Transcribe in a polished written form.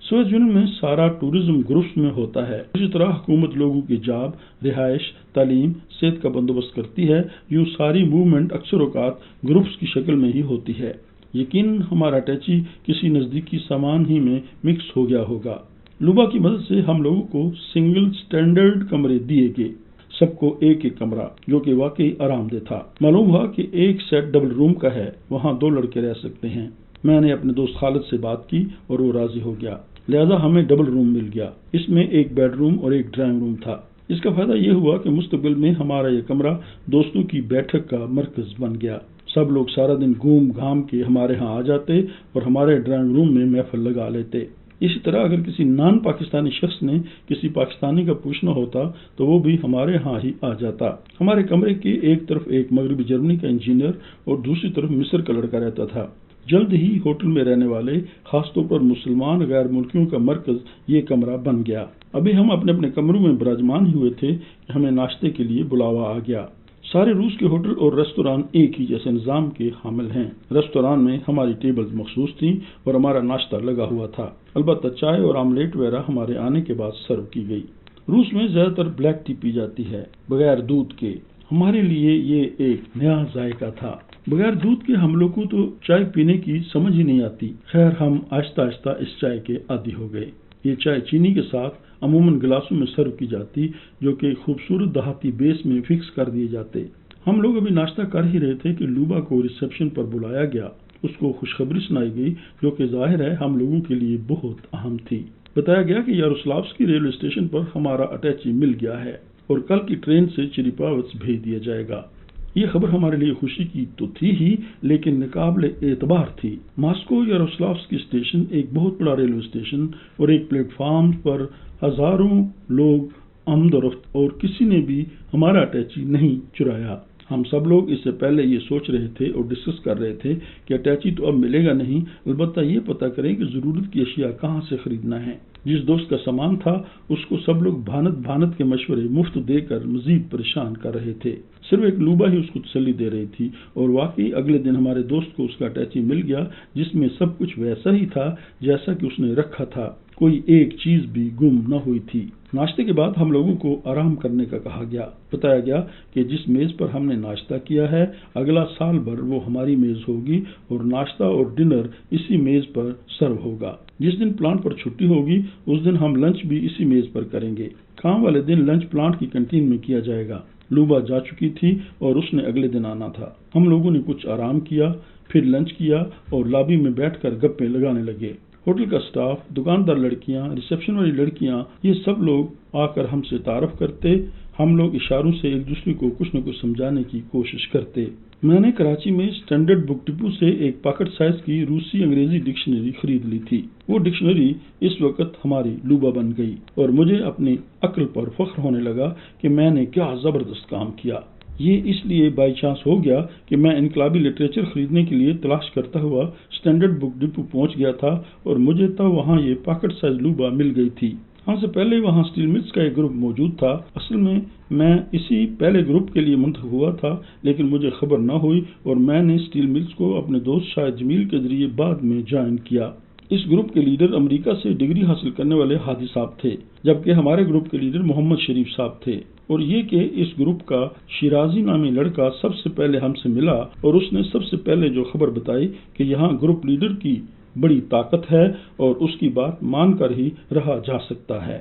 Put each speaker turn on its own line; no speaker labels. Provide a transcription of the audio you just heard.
Soviet union میں سارا tourism groups میں ہوتا ہے۔ اسی طرح حکومت لوگوں کی جاب، رہائش، تعلیم، صحت کا بندوبست کرتی ہے، یوں ساری موومنٹ اکثر اوقات گروپس کی شکل میں ہی ہوتی ہے۔ یقیناً ہمارا اٹیچی کسی نزدیکی سامان ہی میں مکس ہو گیا ہوگا۔ لوبا کی مدد سے ہم لوگوں کو سنگل سٹینڈرڈ کمرے دیے گئے، سب کو ایک ایک کمرہ، جو کہ واقعی آرام دہ تھا۔ معلوم ہوا کہ ایک سیٹ ڈبل روم کا ہے، وہاں 2 لڑکے رہ سکتے ہیں۔ میں نے اپنے دوست خالد سے بات کی اور وہ راضی ہو گیا، لہذا ہمیں ڈبل روم مل گیا۔ اس میں ایک بیڈ روم اور ایک ڈرائنگ روم تھا۔ اس کا فائدہ یہ ہوا کہ مستقبل میں ہمارا یہ کمرہ دوستوں کی بیٹھک کا مرکز بن گیا۔ سب لوگ سارا دن گھوم گھام کے ہمارے ہاں آ جاتے اور ہمارے ڈرائنگ روم میں محفل لگا لیتے۔ اسی طرح اگر کسی نان پاکستانی شخص نے کسی پاکستانی کا پوچھنا ہوتا تو وہ بھی ہمارے ہاں ہی آ جاتا۔ ہمارے کمرے کے ایک طرف ایک مغربی جرمنی کا انجینئر اور دوسری طرف مصر کا لڑکا رہتا تھا۔ جلد ہی ہوٹل میں رہنے والے، خاص طور پر مسلمان غیر ملکیوں کا مرکز یہ کمرہ بن گیا۔ ابھی ہم اپنے اپنے کمروں میں براجمان ہوئے تھے کہ ہمیں ناشتے کے لیے بلاوا آ گیا۔ سارے روس کے ہوٹل اور ریستوران ایک ہی جیسے نظام کے حامل ہیں۔ ریستوران میں ہماری ٹیبلز مخصوص تھیں اور ہمارا ناشتہ لگا ہوا تھا، البتہ چائے اور آملیٹ وغیرہ ہمارے آنے کے بعد سرو کی گئی۔ روس میں زیادہ تر بلیک ٹی پی جاتی ہے، بغیر دودھ کے۔ ہمارے لیے یہ ایک نیا ذائقہ تھا۔ بغیر دودھ کے ہم لوگ کو تو چائے پینے کی سمجھ ہی نہیں آتی۔ خیر، ہم آہستہ آہستہ اس چائے کے عادی ہو گئے۔ یہ چائے چینی کے ساتھ عموماً گلاسوں میں سرو کی جاتی، جو کہ خوبصورت دھاتی بیس میں فکس کر دیے جاتے۔ ہم لوگ ابھی ناشتہ کر ہی رہے تھے کہ لوبا کو ریسیپشن پر بلایا گیا۔ اس کو خوشخبری سنائی گئی، جو کہ ظاہر ہے ہم لوگوں کے لیے بہت اہم تھی۔ بتایا گیا کہ یاروسلاوسکی ریلوے اسٹیشن پر ہمارا اٹیچی مل گیا ہے اور کل کی ٹرین سے چریپاوس بھیج دیا جائے گا۔ یہ خبر ہمارے لیے خوشی کی تو تھی ہی، لیکن قابل اعتبار تھی۔ ماسکو یاروسلاوسکی اسٹیشن ایک بہت بڑا ریلوے اسٹیشن اور ایک پلیٹ فارم پر ہزاروں لوگ آمد و رفت، اور کسی نے بھی ہمارا اٹیچی نہیں چرایا۔ ہم سب لوگ اس سے پہلے یہ سوچ رہے تھے اور ڈسکس کر رہے تھے کہ اٹیچی تو اب ملے گا نہیں، البتہ یہ پتہ کریں کہ ضرورت کی اشیاء کہاں سے خریدنا ہے۔ جس دوست کا سامان تھا اس کو سب لوگ بھانت کے مشورے مفت دے کر مزید پریشان کر رہے تھے۔ صرف ایک لوبا ہی اس کو تسلی دے رہی تھی، اور واقعی اگلے دن ہمارے دوست کو اس کا اٹیچی مل گیا، جس میں سب کچھ ویسا ہی تھا جیسا کہ اس نے رکھا تھا، کوئی ایک چیز بھی گم نہ ہوئی تھی۔ ناشتے کے بعد ہم لوگوں کو آرام کرنے کا کہا گیا۔ بتایا گیا کہ جس میز پر ہم نے ناشتہ کیا ہے اگلا سال بھر وہ ہماری میز ہوگی، اور ناشتہ اور ڈنر اسی میز پر سرو ہوگا۔ جس دن پلانٹ پر چھٹی ہوگی اس دن ہم لنچ بھی اسی میز پر کریں گے۔ کام والے دن لنچ پلانٹ کی کنٹین میں کیا جائے گا۔ لوبا جا چکی تھی اور اس نے اگلے دن آنا تھا۔ ہم لوگوں نے کچھ آرام کیا، پھر لنچ کیا اور لابی میں بیٹھ کر گپیں لگانے لگے۔ ہوٹل کا سٹاف، دکاندار لڑکیاں، ریسیپشن والی لڑکیاں، یہ سب لوگ آ کر ہم سے تعارف کرتے۔ ہم لوگ اشاروں سے ایک دوسرے کو کچھ نہ کچھ سمجھانے کی کوشش کرتے۔ میں نے کراچی میں اسٹینڈرڈ بک ڈپو سے ایک پاکٹ سائز کی روسی انگریزی ڈکشنری خرید لی تھی۔ وہ ڈکشنری اس وقت ہماری لوبا بن گئی، اور مجھے اپنی عقل پر فخر ہونے لگا کہ میں نے کیا زبردست کام کیا۔ یہ اس لیے بائی چانس ہو گیا کہ میں انقلابی لٹریچر خریدنے کے لیے تلاش کرتا ہوا اسٹینڈرڈ بک ڈپو پہنچ گیا تھا، اور مجھے تب وہاں یہ پاکٹ سائز لوبا مل گئی تھی۔ ہم سے پہلے وہاں اسٹیل ملز کا ایک گروپ موجود تھا۔ اصل میں اسی پہلے گروپ کے لیے منتخب ہوا تھا، لیکن مجھے خبر نہ ہوئی اور میں نے اسٹیل ملز کو اپنے دوست شاہد جمیل کے ذریعے بعد میں جوائن کیا۔ اس گروپ کے لیڈر امریکہ سے ڈگری حاصل کرنے والے ہادی صاحب تھے، جبکہ ہمارے گروپ کے لیڈر محمد شریف صاحب تھے۔ اور یہ کہ اس گروپ کا شیرازی نامی لڑکا سب سے پہلے ہم سے ملا، اور اس نے سب سے پہلے جو خبر بتائی کہ یہاں گروپ لیڈر کی بڑی طاقت ہے اور اس کی بات مان کر ہی رہا جا سکتا ہے۔